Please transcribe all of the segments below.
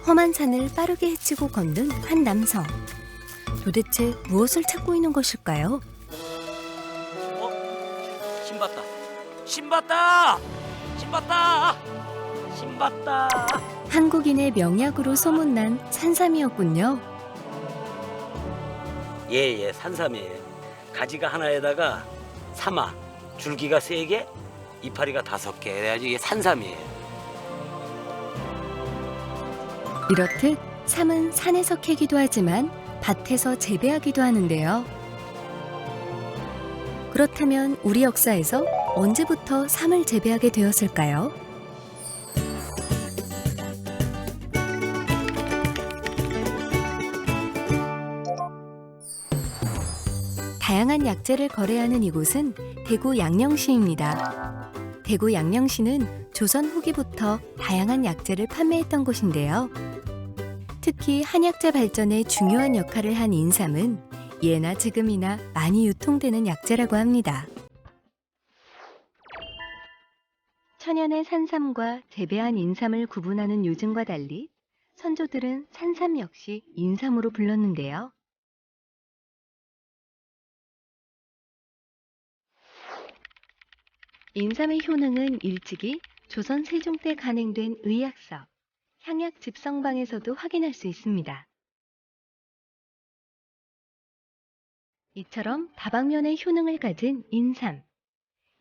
험한 산을 빠르게 헤치고 걷는 한 남성. 도대체 무엇을 찾고 있는 것일까요? 신봤다. 신봤다. 신봤다. 신봤다. 한국인의 명약으로 소문난 산삼이었군요. 예, 산삼이에요. 가지가 하나에다가 3화, 줄기가 3개, 이파리가 5개. 그래가지고 이게 산삼이에요. 이렇듯 삼은 산에서 캐기도 하지만 밭에서 재배하기도 하는데요. 그렇다면 우리 역사에서 언제부터 삼을 재배하게 되었을까요? 다양한 약재를 거래하는 이곳은 대구 양령시입니다. 대구 양령시는 조선 후기부터 다양한 약재를 판매했던 곳인데요. 특히 한약재 발전에 중요한 역할을 한 인삼은 예나 지금이나 많이 유통되는 약재라고 합니다. 천연의 산삼과 재배한 인삼을 구분하는 요즘과 달리 선조들은 산삼 역시 인삼으로 불렀는데요. 인삼의 효능은 일찍이 조선 세종 때 간행된 의약서, 향약 집성방에서도 확인할 수 있습니다. 이처럼 다방면의 효능을 가진 인삼,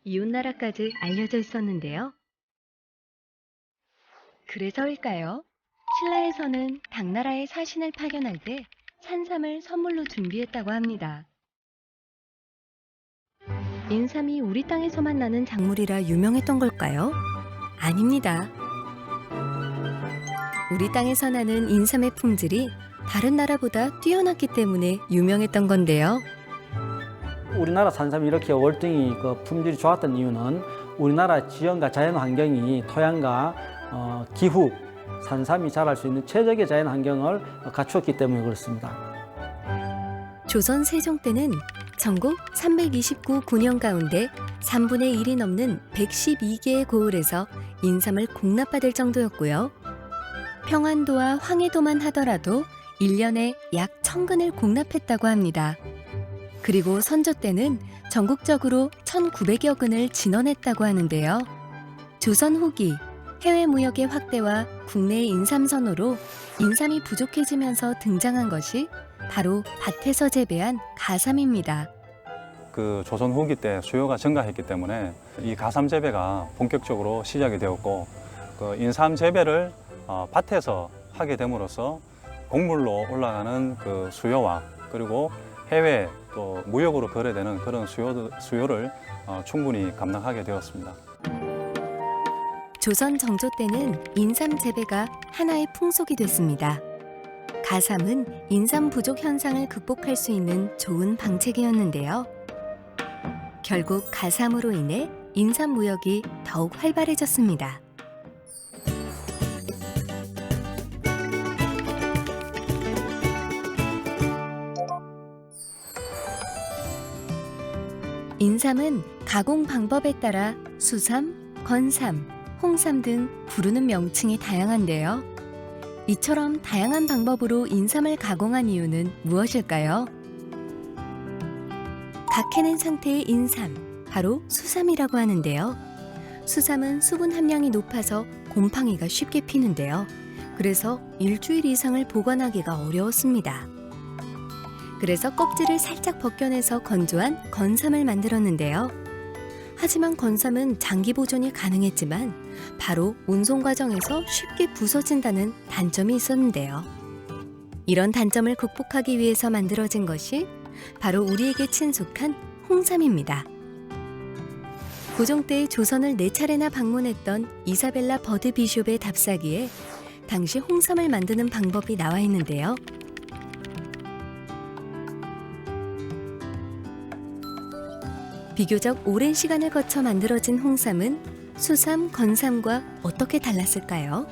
이웃나라까지 알려져 있었는데요. 그래서일까요? 신라에서는 당나라의 사신을 파견할 때 산삼을 선물로 준비했다고 합니다. 인삼이 우리 땅에서만 나는 작물이라 유명했던 걸까요? 아닙니다. 우리 땅에서 나는 인삼의 품질이 다른 나라보다 뛰어났기 때문에 유명했던 건데요. 우리나라 산삼이 이렇게 월등히 품질이 좋았던 이유는 우리나라 지형과 자연 환경이 토양과 기후, 산삼이 자랄 수 있는 최적의 자연 환경을 갖추었기 때문에 그렇습니다. 조선 세종 때는 전국 329 군영 가운데 3분의 1이 넘는 112개의 고을에서 인삼을 공납받을 정도였고요. 평안도와 황해도만 하더라도 1년에 약 1000근을 공납했다고 합니다. 그리고 선조 때는 전국적으로 1900여 근을 진원했다고 하는데요. 조선 후기 해외 무역의 확대와 국내 인삼 선호로 인삼이 부족해지면서 등장한 것이 바로 밭에서 재배한 가삼입니다. 그 조선 후기 때 수요가 증가했기 때문에 이 가삼 재배가 본격적으로 시작이 되었고, 그 인삼 재배를 밭에서 하게 됨으로써 곡물로 올라가는 그 수요와 그리고 해외 또 무역으로 거래되는 그런 수요를 충분히 감당하게 되었습니다. 조선 정조 때는 인삼 재배가 하나의 풍속이 됐습니다. 가삼은 인삼 부족 현상을 극복할 수 있는 좋은 방책이었는데요. 결국 가삼으로 인해 인삼 무역이 더욱 활발해졌습니다. 인삼은 가공 방법에 따라 수삼, 건삼, 홍삼 등 부르는 명칭이 다양한데요. 이처럼 다양한 방법으로 인삼을 가공한 이유는 무엇일까요? 각해낸 상태의 인삼, 바로 수삼이라고 하는데요. 수삼은 수분 함량이 높아서 곰팡이가 쉽게 피는데요. 그래서 일주일 이상을 보관하기가 어려웠습니다. 그래서 껍질을 살짝 벗겨내서 건조한 건삼을 만들었는데요. 하지만 건삼은 장기 보존이 가능했지만 바로 운송 과정에서 쉽게 부서진다는 단점이 있었는데요. 이런 단점을 극복하기 위해서 만들어진 것이 바로 우리에게 친숙한 홍삼입니다. 고종 때 조선을 4차례나 방문했던 이사벨라 버드 비숍의 답사기에 당시 홍삼을 만드는 방법이 나와 있는데요. 비교적 오랜 시간을 거쳐 만들어진 홍삼은 수삼, 건삼과 어떻게 달랐을까요?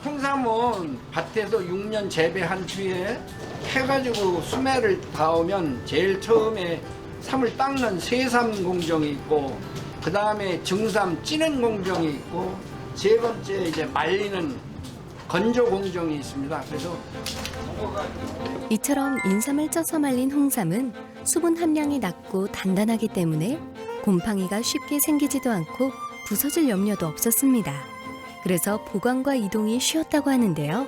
홍삼은 밭에서 6년 재배한 뒤에 해가지고 수매를 닿으면 제일 처음에 삼을 닦는 세삼 공정이 있고, 그 다음에 증삼 찌는 공정이 있고, 세 번째 이제 말리는 건조 공정이 있습니다. 그래서 이처럼 인삼을 쪄서 말린 홍삼은 수분 함량이 낮고 단단하기 때문에 곰팡이가 쉽게 생기지도 않고 부서질 염려도 없었습니다. 그래서 보관과 이동이 쉬웠다고 하는데요.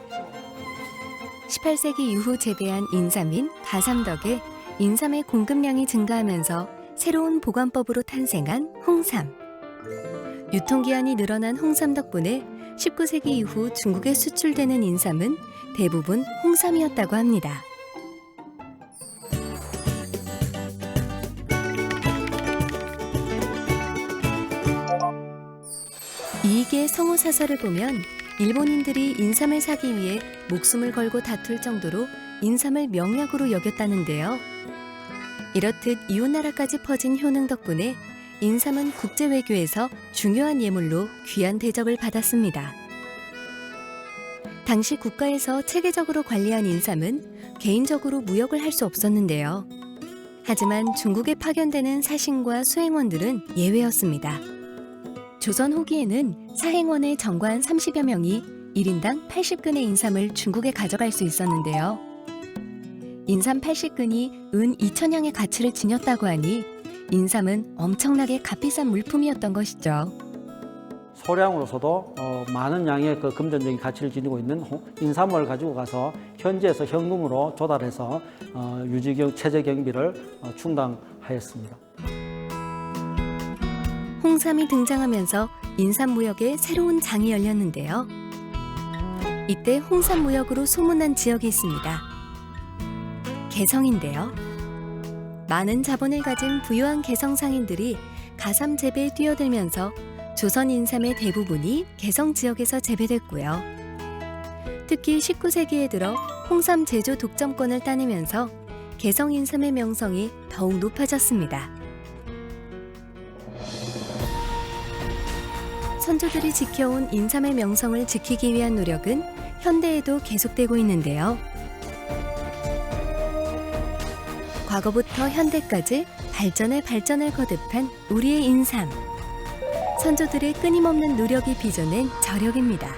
18세기 이후 재배한 인삼인 가삼 덕에 인삼의 공급량이 증가하면서 새로운 보관법으로 탄생한 홍삼. 유통기한이 늘어난 홍삼 덕분에 19세기 이후 중국에 수출되는 인삼은 대부분 홍삼이었다고 합니다. 이익의 성호사설을 보면 일본인들이 인삼을 사기 위해 목숨을 걸고 다툴 정도로 인삼을 명약으로 여겼다는데요. 이렇듯 이웃나라까지 퍼진 효능 덕분에 인삼은 국제 외교에서 중요한 예물로 귀한 대접을 받았습니다. 당시 국가에서 체계적으로 관리한 인삼은 개인적으로 무역을 할 수 없었는데요. 하지만 중국에 파견되는 사신과 수행원들은 예외였습니다. 조선 후기에는 사행원의 정관 30여 명이 1인당 80근의 인삼을 중국에 가져갈 수 있었는데요. 인삼 80근이 은 2,000양의 가치를 지녔다고 하니 인삼은 엄청나게 값비싼 물품이었던 것이죠. 소량으로서도 많은 양의 그 금전적인 가치를 지니고 있는 인삼을 가지고 가서 현지에서 현금으로 조달해서 체제 경비를 충당하였습니다. 홍삼이 등장하면서 인삼 무역에 새로운 장이 열렸는데요. 이때 홍삼 무역으로 소문난 지역이 있습니다. 개성인데요. 많은 자본을 가진 부유한 개성 상인들이 가삼 재배에 뛰어들면서 조선 인삼의 대부분이 개성 지역에서 재배됐고요. 특히 19세기에 들어 홍삼 제조 독점권을 따내면서 개성 인삼의 명성이 더욱 높아졌습니다. 선조들이 지켜온 인삼의 명성을 지키기 위한 노력은 현대에도 계속되고 있는데요. 과거부터 현대까지 발전에 발전을 거듭한 우리의 인삼. 선조들의 끊임없는 노력이 빚어낸 저력입니다.